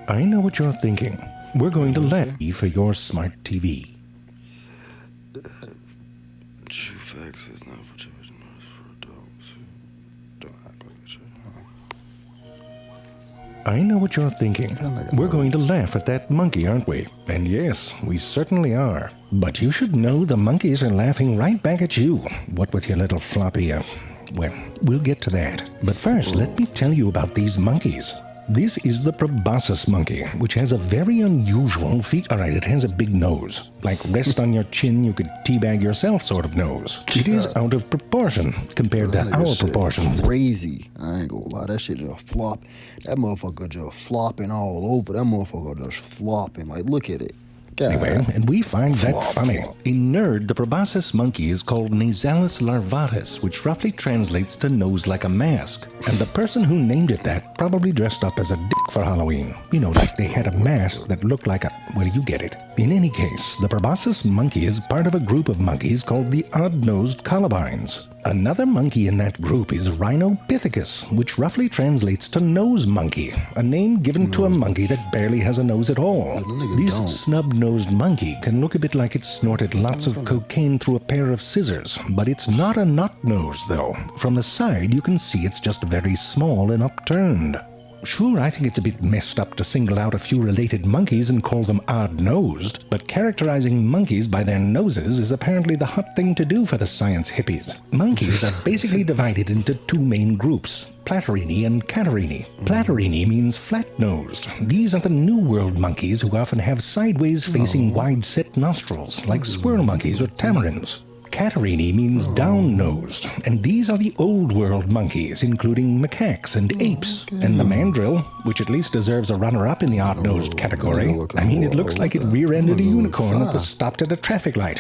I know what you're thinking. We're going to let you for your smart TV. Wtf is not for children, it's for adults who don't act like children. I know what you're thinking. We're going to laugh at that monkey, aren't we? And yes, we certainly are. But you should know the monkeys are laughing right back at you. What with your little floppy, well, we'll get to that. But first, let me tell you about these monkeys. This is the proboscis monkey, which has a very unusual feat. Alright, it has a big nose. Like rest on your chin, you could teabag yourself sort of nose. It is out of proportion compared to our proportions. Crazy. I ain't gonna lie, that shit just flop. That motherfucker just flopping all over. That motherfucker just flopping. Like, look at it. God. Anyway, and we find that funny. In nerd, the proboscis monkey is called Nasalis larvatus, which roughly translates to nose like a mask. And the person who named it that probably dressed up as a dick for Halloween. You know, like they had a mask that looked like a... well, you get it. In any case, the proboscis monkey is part of a group of monkeys called the odd-nosed colobines. Another monkey in that group is Rhinopithecus, which roughly translates to nose monkey, a name given to a monkey that barely has a nose at all. This snub-nosed monkey can look a bit like it snorted lots of cocaine through a pair of scissors, but it's not a nut nose, though. From the side, you can see it's just very small and upturned. Sure, I think it's a bit messed up to single out a few related monkeys and call them odd-nosed, but characterizing monkeys by their noses is apparently the hot thing to do for the science hippies. Monkeys are basically divided into two main groups, Platyrrhini and Catarrhini. Platyrrhini means flat-nosed. These are the New World monkeys who often have sideways-facing wide-set nostrils, like squirrel monkeys or tamarins. Catarrhini means down-nosed, and these are the Old World monkeys, including macaques and apes. And the mandrill, which at least deserves a runner-up in the odd-nosed category. I mean, it looks like it rear-ended a unicorn that was stopped at a traffic light.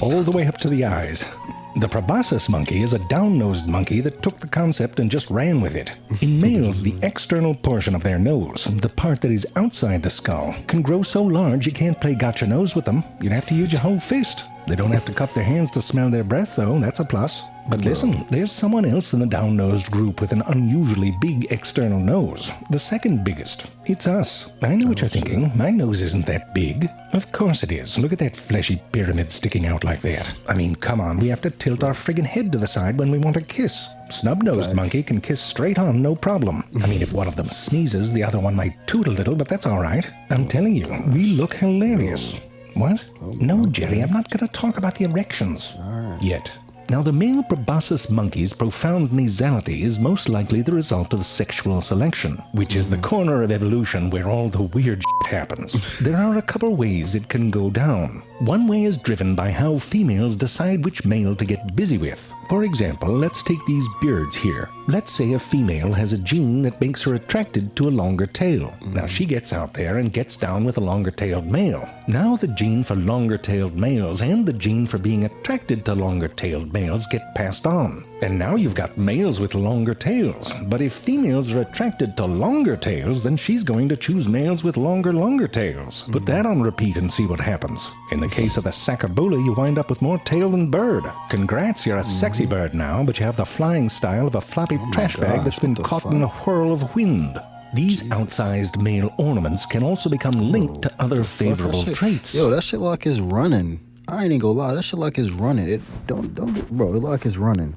All the way up to the eyes. The proboscis monkey is a down-nosed monkey that took the concept and just ran with it. In males, the external portion of their nose, the part that is outside the skull, can grow so large you can't play gotcha nose with them. You'd have to use your whole fist. They don't have to cup their hands to smell their breath, though. That's a plus. But listen, there's someone else in the down-nosed group with an unusually big external nose. The second biggest. It's us. I know what you're thinking. My nose isn't that big. Of course it is. Look at that fleshy pyramid sticking out like that. I mean, come on. We have to tilt our friggin' head to the side when we want to kiss. Snub-nosed monkey can kiss straight on, no problem. I mean, if one of them sneezes, the other one might toot a little, but that's all right. I'm telling you, we look hilarious. What? No, Jerry, I'm not going to talk about the erections. Yet. Now, the male proboscis monkey's profound nasality is most likely the result of sexual selection, which is the corner of evolution where all the weird shit happens. There are a couple ways it can go down. One way is driven by how females decide which male to get busy with. For example, let's take these beards here. Let's say a female has a gene that makes her attracted to a longer tail. Now she gets out there and gets down with a longer-tailed male. Now the gene for longer-tailed males and the gene for being attracted to longer-tailed males get passed on. And now you've got males with longer tails. But if females are attracted to longer tails, then she's going to choose males with longer tails. Put that on repeat and see what happens. In the case of the Sakabula, you wind up with more tail than bird. Congrats, you're a sexy bird now, but you have the flying style of a floppy trash bag that's been caught in a whirl of wind. Ththese outsized male ornaments can also become linked to other favorable traits. Yo, that shit like it's running. I ain't even gonna lie, that shit like it's running. It don't bro, it like it's running.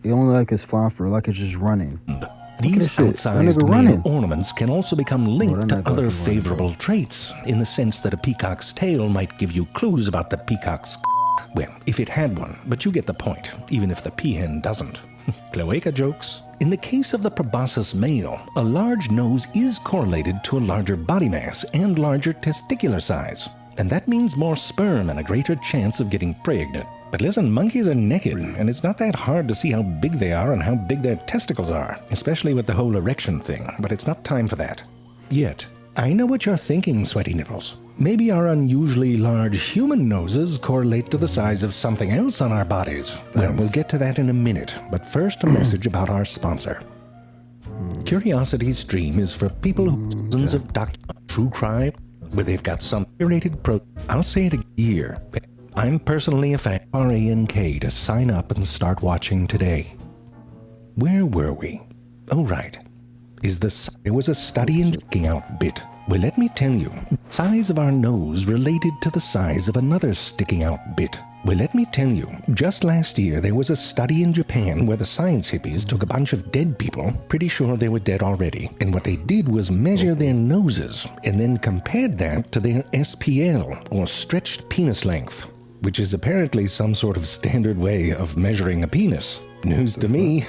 It only like it's flying for, like it's just running. These outsized male ornaments can also become linked to other favorable traits, in the sense that a peacock's tail might give you clues about the peacock's well, if it had one, but you get the point, even if the peahen doesn't. Cloaca jokes. In the case of the proboscis male, a large nose is correlated to a larger body mass and larger testicular size. And that means more sperm and a greater chance of getting pregnant. But listen, monkeys are naked, and it's not that hard to see how big they are and how big their testicles are, especially with the whole erection thing, but it's not time for that. Yet, I know what you're thinking, sweaty nipples. Maybe our unusually large human noses correlate to the size of something else on our bodies. Well, we'll get to that in a minute, but first a message about our sponsor. Curiosity Stream is for people who dozens of true crime, where they've got some curated I'll say it here. I'm personally a fan of RANK to sign up and start watching today. Where were we? Oh, right. is it was a study in checking out bit. Well, let me tell you, size of our nose related to the size of another sticking out bit. Well, let me tell you, just last year there was a study in Japan where the science hippies took a bunch of dead people, pretty sure they were dead already, and what they did was measure their noses and then compared that to their SPL, or stretched penis length, which is apparently some sort of standard way of measuring a penis. News to me,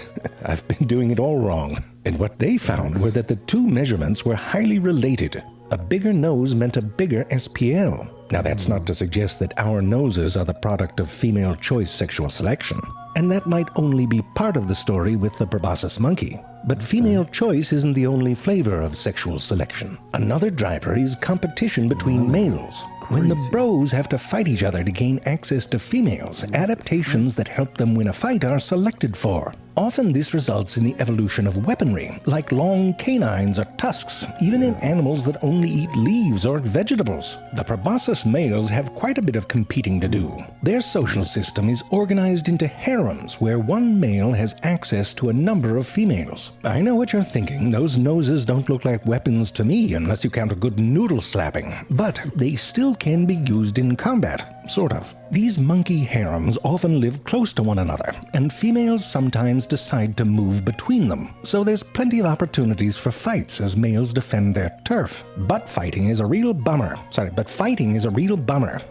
I've been doing it all wrong. And what they found were that the two measurements were highly related. A bigger nose meant a bigger SPL. Now that's not to suggest that our noses are the product of female choice sexual selection. And that might only be part of the story with the proboscis monkey. But female choice isn't the only flavor of sexual selection. Another driver is competition between males. When the bros have to fight each other to gain access to females, adaptations that help them win a fight are selected for. Often this results in the evolution of weaponry, like long canines or tusks, even in animals that only eat leaves or vegetables. The proboscis males have quite a bit of competing to do. Their social system is organized into harems, where one male has access to a number of females. I know what you're thinking, those noses don't look like weapons to me unless you count a good noodle slapping, but they still can be used in combat. Sort of. These monkey harems often live close to one another, and females sometimes decide to move between them. So there's plenty of opportunities for fights as males defend their turf. But fighting is a real bummer.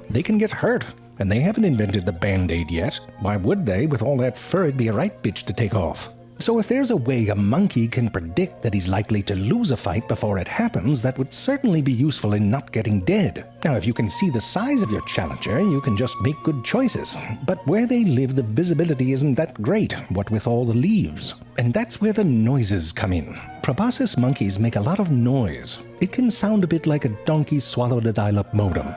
They can get hurt, and they haven't invented the Band-Aid yet. Why would they? With all that fur, it'd be a right bitch to take off. So if there's a way a monkey can predict that he's likely to lose a fight before it happens, that would certainly be useful in not getting dead. Now, if you can see the size of your challenger, you can just make good choices. But where they live, the visibility isn't that great, what with all the leaves. And that's where the noises come in. Proboscis monkeys make a lot of noise. It can sound a bit like a donkey swallowed a dial-up modem.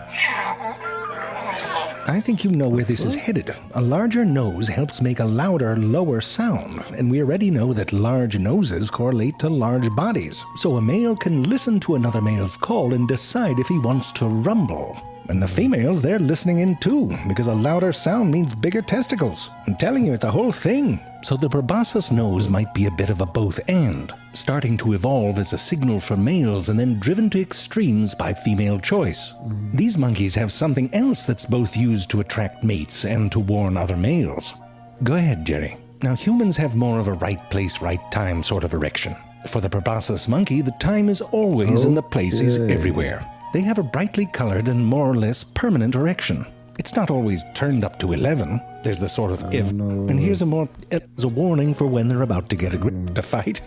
I think you know where this is headed. A larger nose helps make a louder, lower sound, and we already know that large noses correlate to large bodies. So a male can listen to another male's call and decide if he wants to rumble. And the females, they're listening in too, because a louder sound means bigger testicles. I'm telling you, it's a whole thing. So the proboscis nose might be a bit of a both-and, starting to evolve as a signal for males and then driven to extremes by female choice. These monkeys have something else that's both used to attract mates and to warn other males. Go ahead, Jerry. Now, humans have more of a right place, right time sort of erection. For the proboscis monkey, the time is always and the place is everywhere. They have a brightly colored and more or less permanent erection. It's not always turned up to 11. There's the sort of if, and here's a warning for when they're about to get a grip to fight.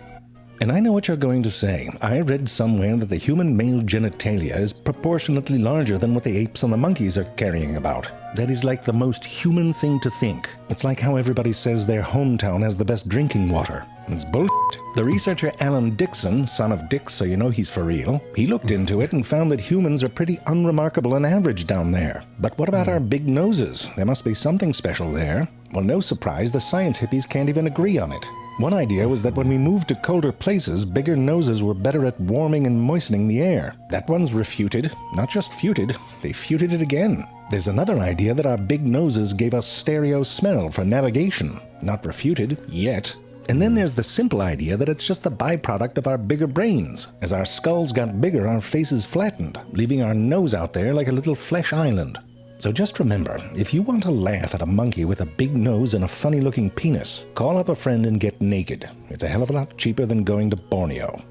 And I know what you're going to say. I read somewhere that the human male genitalia is proportionately larger than what the apes and the monkeys are carrying about. That is like the most human thing to think. It's like how everybody says their hometown has the best drinking water. It's bullshit. The researcher Alan Dixon, son of Dick, so you know he's for real, he looked into it and found that humans are pretty unremarkable and average down there. But what about our big noses? There must be something special there. Well, no surprise, the science hippies can't even agree on it. One idea was that when we moved to colder places, bigger noses were better at warming and moistening the air. That one's refuted. Not just futed, they futed it again. There's another idea that our big noses gave us stereo smell for navigation. Not refuted, yet. And then there's the simple idea that it's just the byproduct of our bigger brains. As our skulls got bigger, our faces flattened, leaving our nose out there like a little flesh island. So just remember, if you want to laugh at a monkey with a big nose and a funny-looking penis, call up a friend and get naked. It's a hell of a lot cheaper than going to Borneo.